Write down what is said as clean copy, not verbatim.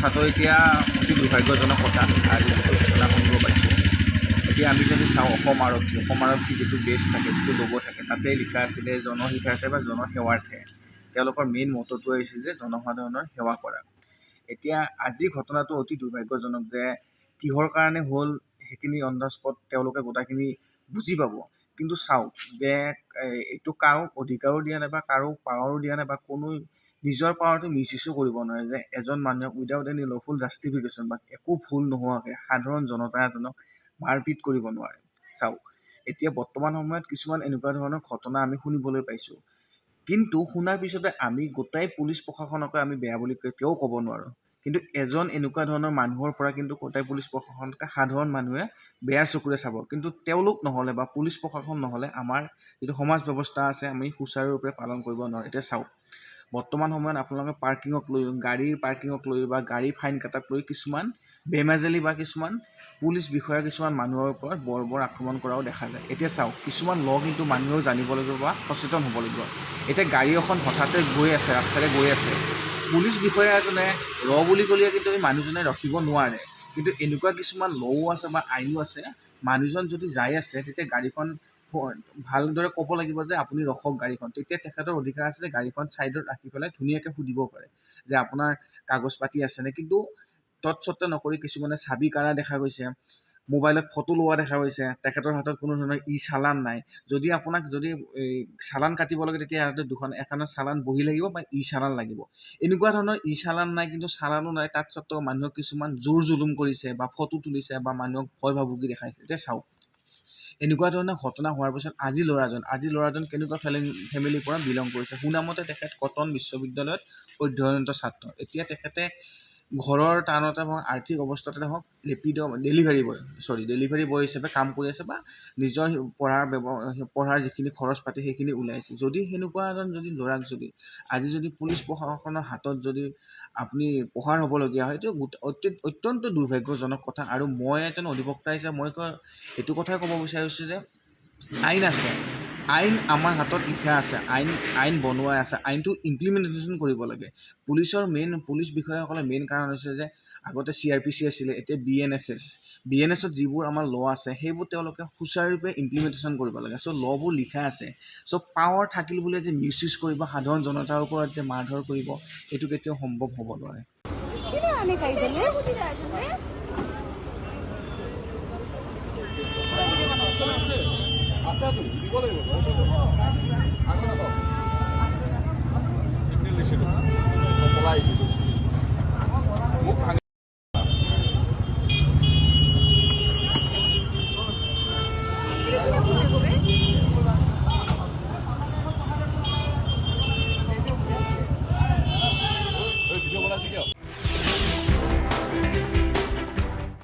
কথাটো এতিয়া অতি দুৰ্ভাগ্যজনক কথা আজি ঘটনা শুনিব পাইছোঁ। এতিয়া আমি যদি চাওঁ অসম আৰক্ষী যিটো বেছ থাকে, যিটো লোগো থাকে, তাতে লিখা আছিলে জনহিতাৰ্থে বা জনসেৱাৰ্থে। তেওঁলোকৰ মেইন মটটোৱে হৈছে যে জনসাধাৰণৰ সেৱা কৰা। এতিয়া আজি ঘটনাটো অতি দুৰ্ভাগ্যজনক যে কিহৰ কাৰণে হ'ল সেইখিনি অন দ্য স্পট তেওঁলোকে গোটাখিনি বুজি পাব। কিন্তু চাওক যে এইটো কাৰো অধিকাৰো দিয়া নাই বা কাৰো পাৱাৰো দিয়া নাই বা কোনো নিজৰ পাৱাৰটো মিছ ইউজো কৰিব নোৱাৰে যে এজন মানুহক উইদাউট এনি লফুল জাষ্টিফিকেশ্যন বা একো ভুল নোহোৱাকৈ সাধাৰণ জনতা এজনক মাৰপিট কৰিব নোৱাৰে। চাওক এতিয়া বৰ্তমান সময়ত কিছুমান এনেকুৱা ধৰণৰ ঘটনা আমি শুনিবলৈ পাইছোঁ, কিন্তু শুনাৰ পিছতে আমি গোটাই পুলিচ প্ৰশাসনকে আমি বেয়া বুলি কেতিয়াও ক'ব নোৱাৰোঁ। কিন্তু এজন এনেকুৱা ধৰণৰ মানুহৰ পৰা কিন্তু গোটাই পুলিচ প্ৰশাসনকে সাধাৰণ মানুহে বেয়াৰ চকুৰে চাব। কিন্তু তেওঁলোক নহ'লে বা পুলিচ প্ৰশাসন নহ'লে আমাৰ যিটো সমাজ ব্যৱস্থা আছে আমি সুচাৰুৰূপে পালন কৰিব নোৱাৰোঁ। এতিয়া চাওক বৰ্তমান সময়ত আপোনালোকে পাৰ্কিঙক লৈ, গাড়ীৰ পাৰ্কিঙক লৈ বা গাড়ী ফাইন কাটাক লৈ কিছুমান বেমেজালি বা কিছুমান পুলিচ বিষয়া কিছুমান মানুহৰ ওপৰত বৰ আক্ৰমণ কৰাও দেখা যায়। এতিয়া চাওক কিছুমান কিন্তু মানুহেও জানিব লাগিব বা সচেতন হ'ব লাগিব। এতিয়া গাড়ী এখন হঠাতে গৈ আছে, ৰাস্তাৰে গৈ আছে, পুলিচ বিষয়া এজনে বুলি ক'লে কিন্তু এই মানুহজনে ৰখিব নোৱাৰে। কিন্তু এনেকুৱা কিছুমান আছে বা আইনো আছে, মানুহজন যদি যাই আছে তেতিয়া গাড়ীখন ভালদৰে ক'ব লাগিব যে আপুনি ৰখক গাড়ীখন। তেতিয়া তেখেতৰ অধিকাৰ আছে যে গাড়ীখন ছাইডত ৰাখি পেলাই ধুনীয়াকৈ সুধিব পাৰে যে আপোনাৰ কাগজ পাতি আছেনে। কিন্তু তৎসত্ত্বে নকৰি কিছুমানে চাবি কাঢ়া দেখা গৈছে, মোবাইলত ফটো লোৱা দেখা গৈছে, তেখেতৰ হাতত কোনো ধৰণৰ চালান নাই। যদি আপোনাক চালান কাটিব লাগে তেতিয়া এখনৰ চালান বহি লাগিব বা চালান লাগিব। এনেকুৱা ধৰণৰ চালান নাই, কিন্তু চালানো নাই, তাত সত্ত্বেও মানুহক কিছুমান জোৰ জুলুম কৰিছে বা ফটো তুলিছে বা মানুহক ভয় ভাবুকি দেখাইছে। এতিয়া চাওক এনেকুৱা ধৰণৰ ঘটনা হোৱাৰ পিছত আজি ল'ৰাজন কেনেকুৱা ফেমিলিৰ পৰা বিলং কৰিছে। শুনামতে তেখেত কটন বিশ্ববিদ্যালয়ত অধ্যয়নৰত ছাত্ৰ। এতিয়া তেখেতে ঘৰৰ টানতে হওক, আৰ্থিক অৱস্থাতে হওক, ডেলিভাৰী বয় হিচাপে কাম কৰি আছে বা নিজৰ পঢ়াৰ যিখিনি খৰচ পাতি সেইখিনি ওলাইছে। যদি সেনেকুৱা এজন ল'ৰাক আজি পুলিচ প্ৰশাসনৰ হাতত আপুনি প্ৰহাৰ হ'বলগীয়া হয়, এইটো অত্যন্ত দুৰ্ভাগ্যজনক কথা। আৰু মই এজন অধিবক্তা হিচাপে মই এইটো কথাই ক'ব বিচাৰিছোঁ যে আইন আছে, আইন আমাৰ হাতত লিখা আছে, আইন বনোৱাই আছে, আইনটো ইমপ্লিমেণ্টেশ্যন কৰিব লাগে। পুলিচ বিষয়াসকলৰ মেইন কাৰণ হৈছে যে আগতে CRPC আছিলে, এতিয়া BNSত যিবোৰ আমাৰ আছে সেইবোৰ তেওঁলোকে সুচাৰুৰূপে ইমপ্লিমেণ্টেশ্যন কৰিব লাগে। চ' বোৰ লিখা আছে। চ' পাৱাৰ থাকিল বুলি যে মিছ ইউজ কৰিব, সাধাৰণ জনতাৰ ওপৰত যে মাৰধৰ কৰিব, এইটো কেতিয়াও সম্ভৱ হ'ব নোৱাৰে। আচ্ছা